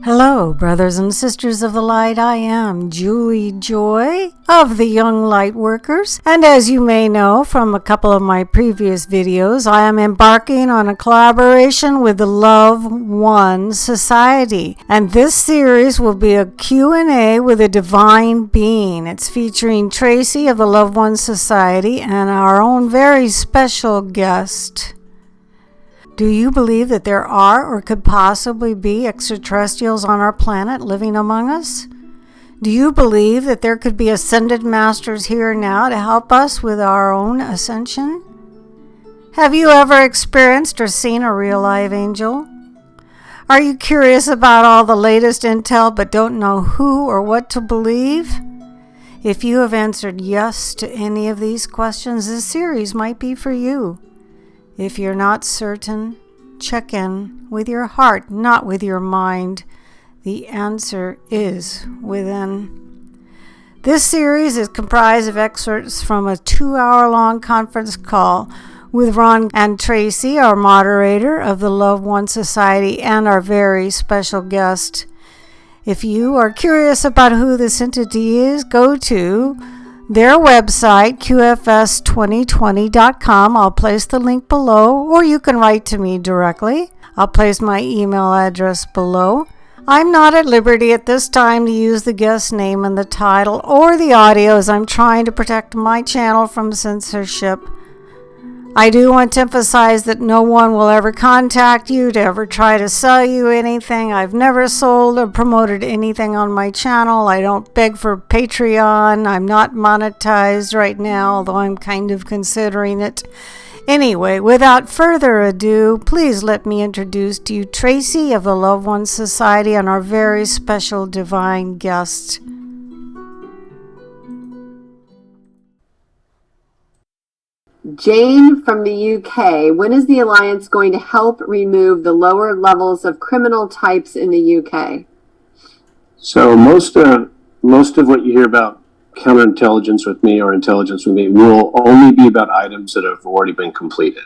Hello, brothers and sisters of the light. I am Julie Joy of the Young Lightworkers, and as you may know from a couple of my previous videos, I am embarking on a collaboration with the Love One Society, and this series will be a Q&A with a divine being. It's featuring Tracee of the Love One Society and our own very special guest. Do you believe that there are or could possibly be extraterrestrials on our planet living among us? Do you believe that there could be ascended masters here now to help us with our own ascension? Have you ever experienced or seen a real live angel? Are you curious about all the latest intel but don't know who or what to believe? If you have answered yes to any of these questions, this series might be for you. If you're not certain, check in with your heart, not with your mind. The answer is within. This series is comprised of excerpts from a 2-hour-long conference call with Ron and Tracee, our moderator of the Love One Society, and our very special guest. If you are curious about who this entity is, go to their website, qfs2020.com. I'll place the link below, or you can write to me directly. I'll place my email address below. I'm not at liberty at this time to use the guest name in the title or the audio, as I'm trying to protect my channel from censorship. I do want to emphasize that no one will ever contact you to ever try to sell you anything. I've never sold or promoted anything on my channel. I don't beg for Patreon. I'm not monetized right now, although I'm kind of considering it. Anyway, without further ado, please let me introduce to you Tracee of the Love One Society and our very special divine guest. Jane from the UK. When is the Alliance going to help remove the lower levels of criminal types in the UK? So most of what you hear about counterintelligence with me or intelligence with me will only be about items that have already been completed.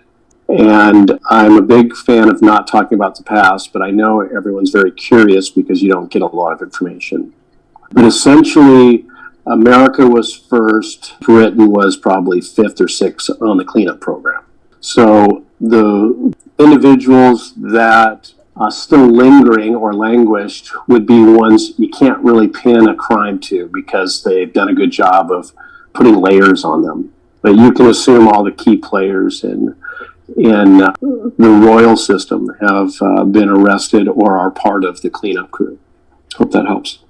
And I'm a big fan of not talking about the past, but I know everyone's very curious because you don't get a lot of information. But essentially, America was first, Britain was probably 5th or 6th on the cleanup program. So the individuals that are still lingering or languished would be ones you can't really pin a crime to because they've done a good job of putting layers on them. But you can assume all the key players in the royal system have been arrested or are part of the cleanup crew. Hope that helps.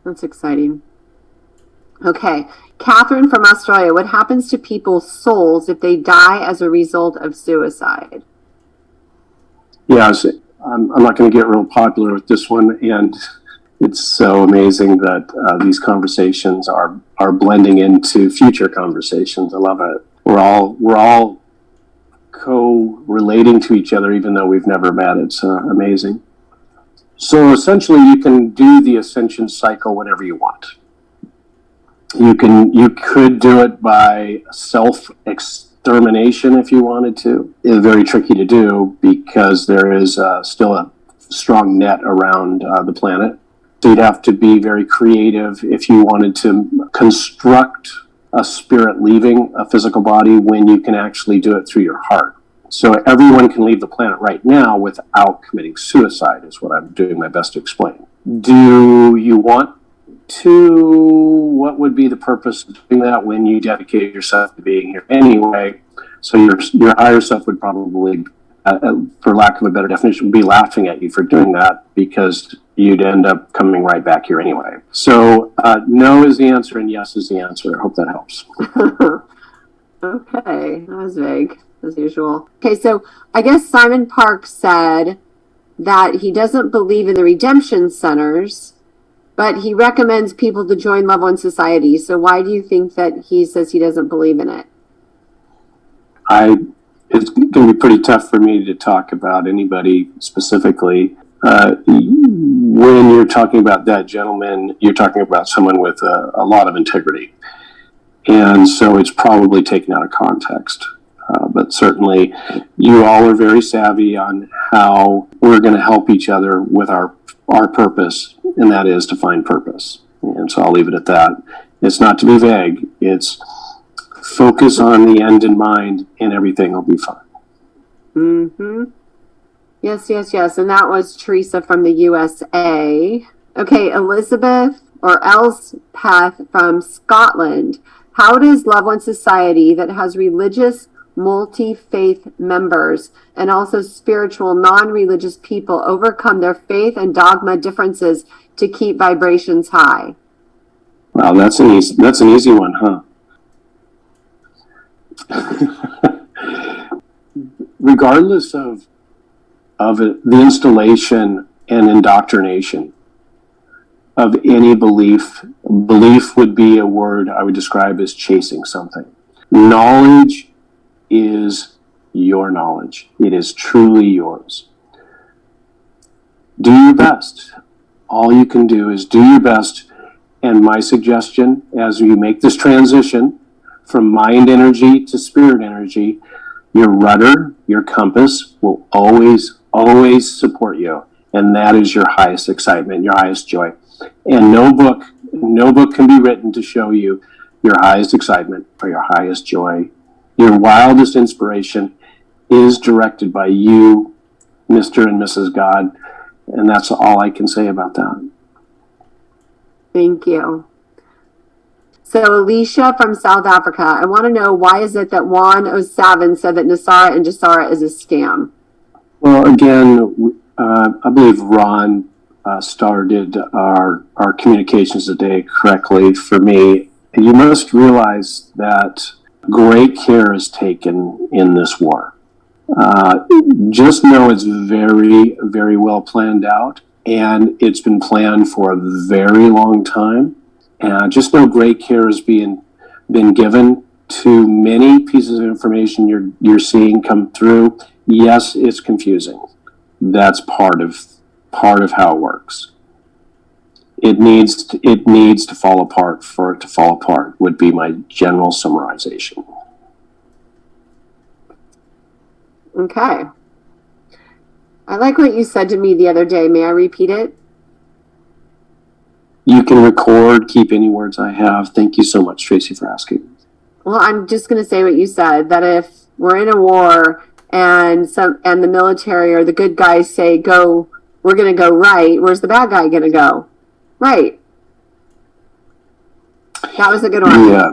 That's exciting. Okay, Catherine from Australia. What happens to people's souls if they die as a result of suicide? Yeah, I'm not going to get real popular with this one, and it's so amazing that these conversations are blending into future conversations. I love it. We're all co-relating to each other, even though we've never met. It's amazing. So essentially, you can do the ascension cycle whenever you want. You could do it by self-extermination if you wanted to. It's very tricky to do because there is still a strong net around the planet. So you'd have to be very creative if you wanted to construct a spirit leaving a physical body when you can actually do it through your heart. So everyone can leave the planet right now without committing suicide is what I'm doing my best to explain. Do you want to? What would be the purpose of doing that when you dedicate yourself to being here anyway? So your higher self would probably, for lack of a better definition, be laughing at you for doing that because you'd end up coming right back here anyway. So no is the answer and yes is the answer. I hope that helps. Okay, that was vague as usual. Okay, so I guess Simon Park said that he doesn't believe in the redemption centers, but he recommends people to join Love One Society. So why do you think that he says he doesn't believe in it? It's going to be pretty tough for me to talk about anybody specifically. When you're talking about that gentleman, you're talking about someone with a lot of integrity. And so it's probably taken out of context. But certainly you all are very savvy on how we're going to help each other with our our purpose, and that is to find purpose. And so I'll leave it at that. It's not to be vague. It's focus on the end in mind, and everything will be fine. Mm-hmm. Yes. And that was Teresa from the USA. Okay, Elizabeth or Elspeth from Scotland. How does Love One Society that has religious multi-faith members and also spiritual non-religious people overcome their faith and dogma differences to keep vibrations high? Wow, that's an easy one, huh? Regardless of the installation and indoctrination of any belief would be a word I would describe as chasing something. Knowledge is your knowledge. It is truly yours. Do your best. All you can do is do your best. And my suggestion, as you make this transition from mind energy to spirit energy, your rudder, your compass will always support you. And that is your highest excitement, your highest joy. And no book can be written to show you your highest excitement or your highest joy. Your wildest inspiration is directed by you, Mr. and Mrs. God. And that's all I can say about that. Thank you. So Alicia from South Africa, I want to know, why is it that Juan O Savin said that NESARA and NESARA is a scam? Well, again, I believe Ron started our communications today correctly for me. You must realize that great care is taken in this war. Just know it's very, very well planned out, and it's been planned for a very long time. And just know great care has been given to many pieces of information you're seeing come through. Yes, it's confusing. That's part of how it works. It needs to fall apart for it to fall apart, would be my general summarization. Okay. I like what you said to me the other day. May I repeat it? You can record, keep any words I have. Thank you so much, Tracee, for asking. Well, I'm just going to say what you said, that if we're in a war and the military or the good guys say, go, we're going to go right, where's the bad guy going to go? Right. That was a good one. Yeah.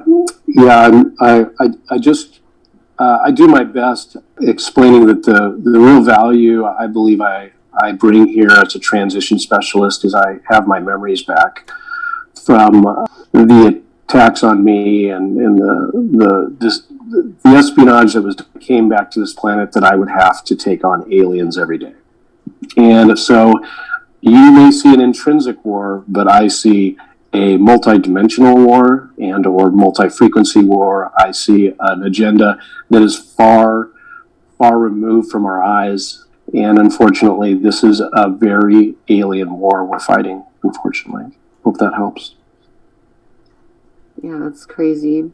I do my best explaining that the real value I believe I bring here as a transition specialist is I have my memories back from the attacks on me and the espionage that came back to this planet, that I would have to take on aliens every day. And so you may see an intrinsic war, but I see a multi-dimensional war and or multi-frequency war. I see an agenda that is far, far removed from our eyes. And unfortunately, this is a very alien war we're fighting, unfortunately. Hope that helps. Yeah, that's crazy.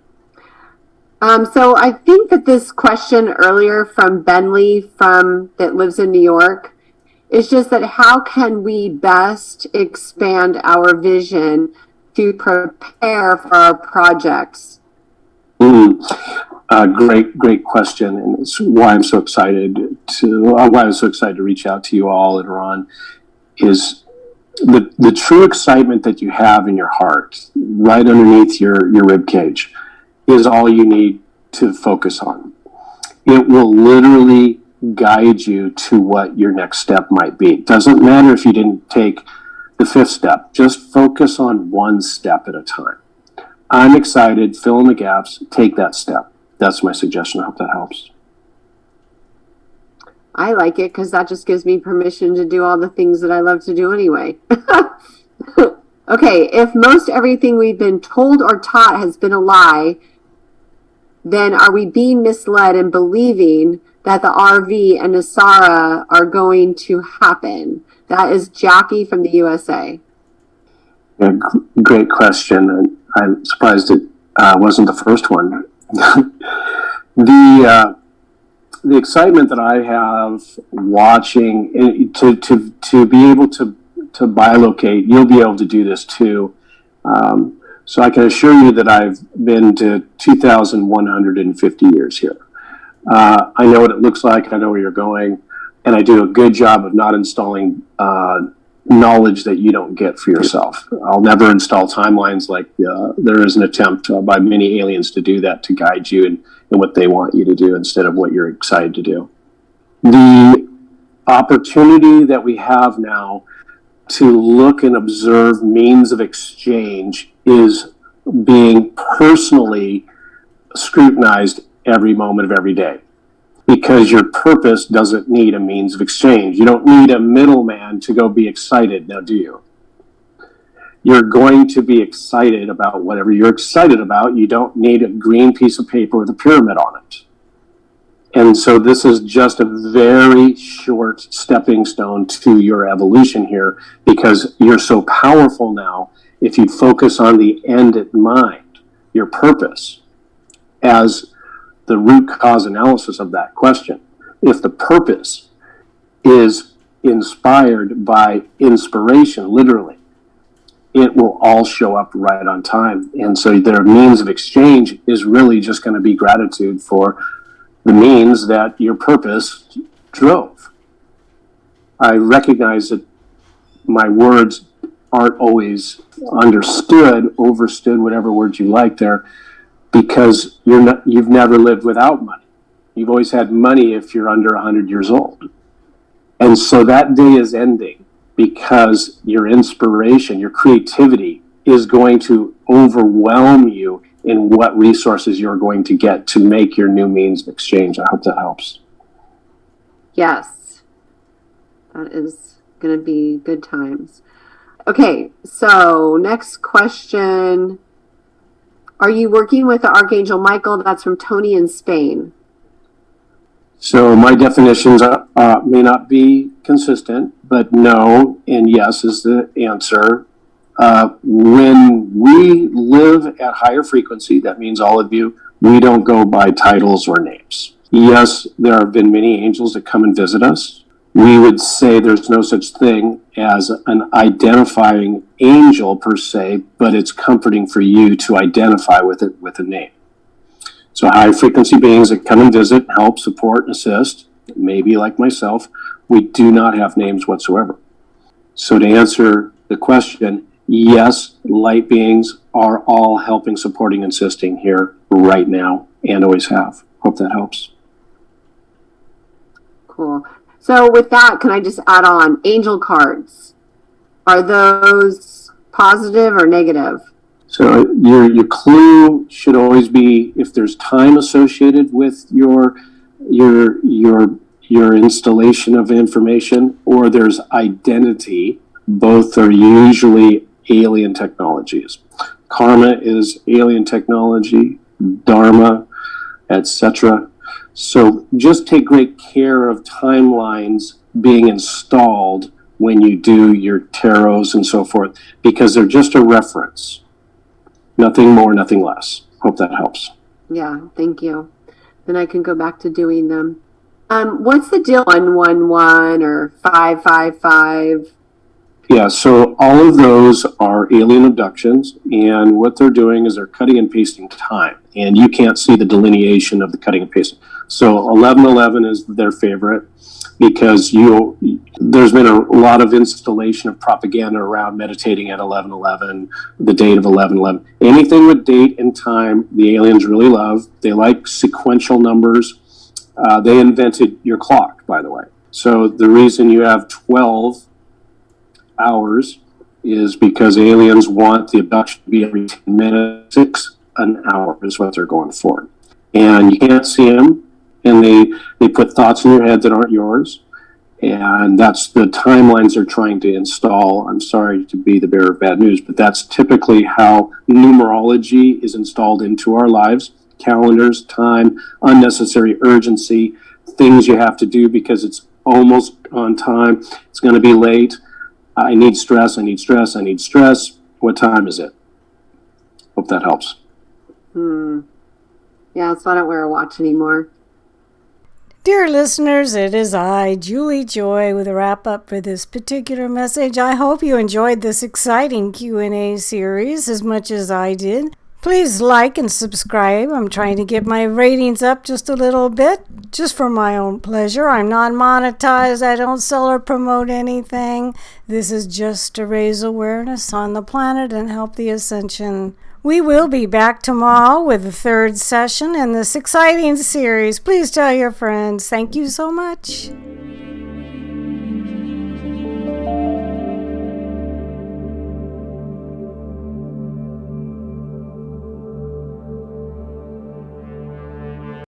So I think that this question earlier from Benley that lives in New York, it's just that how can we best expand our vision to prepare for our projects? Great question, and it's why I'm so excited to reach out to you all and Ron. Is the true excitement that you have in your heart, right underneath your rib cage, is all you need to focus on. It will literally guide you to what your next step might be. It doesn't matter if you didn't take the fifth step. Just focus on one step at a time. I'm excited, fill in the gaps, take that step. That's my suggestion. I hope that helps. I like it because that just gives me permission to do all the things that I love to do anyway. Okay, if most everything we've been told or taught has been a lie, then are we being misled and believing that the RV and NESARA are going to happen? That is Jackie from the USA. Yeah, great question. I'm surprised it wasn't the first one. The excitement that I have watching to be able to to bilocate, you'll be able to do this too. So I can assure you that I've been to 2,150 years here. I know what it looks like. I know where you're going. And I do a good job of not installing knowledge that you don't get for yourself. I'll never install timelines like there is an attempt by many aliens to do that, to guide you in what they want you to do instead of what you're excited to do. The opportunity that we have now to look and observe means of exchange is being personally scrutinized every moment of every day, because your purpose doesn't need a means of exchange. You don't need a middleman to go be excited, now do you? You're going to be excited about whatever you're excited about. You don't need a green piece of paper with a pyramid on it. And so this is just a very short stepping stone to your evolution here, because you're so powerful now. If you focus on the end in mind, your purpose, as the root cause analysis of that question, if the purpose is inspired by inspiration, literally, it will all show up right on time. And so their means of exchange is really just going to be gratitude for the means that your purpose drove. I recognize that my words aren't always understood, overstood, whatever words you like there, because you've never lived without money. You've always had money if you're under 100 years old. And so that day is ending, because your inspiration, your creativity is going to overwhelm you in what resources you're going to get to make your new means of exchange. I hope that helps. Yes, that is going to be good times. Okay, so next question. Are you working with the Archangel Michael? That's from Tony in Spain. So my definitions may not be consistent, but no and yes is the answer. When we live at higher frequency, that means all of you, we don't go by titles or names. Yes, there have been many angels that come and visit us. We would say there's no such thing as an identifying angel per se, but it's comforting for you to identify with it with a name. So high frequency beings that come and visit, help, support, and assist, maybe like myself, we do not have names whatsoever. So to answer the question, yes, light beings are all helping, supporting, and assisting here right now, and always have. Hope that helps. Cool. So with that, can I just add on angel cards? Are those positive or negative? So your clue should always be if there's time associated with your installation of information, or there's identity. Both are usually alien technologies. Karma is alien technology, dharma, etc. So just take great care of timelines being installed when you do your tarots and so forth, because they're just a reference. Nothing more, nothing less. Hope that helps. Yeah, thank you. Then I can go back to doing them. What's the deal? 111 or 555? Yeah, so all of those are alien abductions, and what they're doing is they're cutting and pasting time, and you can't see the delineation of the cutting and pasting. So 1111 is their favorite, because there's been a lot of installation of propaganda around meditating at 1111, the date of 1111. Anything with date and time, the aliens really love. They like sequential numbers. They invented your clock, by the way. So the reason you have 12 hours is because aliens want the abduction to be every 10 minutes. 6 an hour is what they're going for. And you can't see them, and they put thoughts in your head that aren't yours. And that's the timelines they're trying to install. I'm sorry to be the bearer of bad news, but that's typically how numerology is installed into our lives. Calendars, time, unnecessary urgency, things you have to do because it's almost on time. It's going to be late. I need stress, I need stress, I need stress. What time is it? Hope that helps. Yeah, so I don't wear a watch anymore. Dear listeners, it is I, Julie Joy, with a wrap-up for this particular message. I hope you enjoyed this exciting Q&A series as much as I did. Please like and subscribe. I'm trying to get my ratings up just a little bit, just for my own pleasure. I'm not monetized. I don't sell or promote anything. This is just to raise awareness on the planet and help the ascension. We will be back tomorrow with the third session in this exciting series. Please tell your friends. Thank you so much.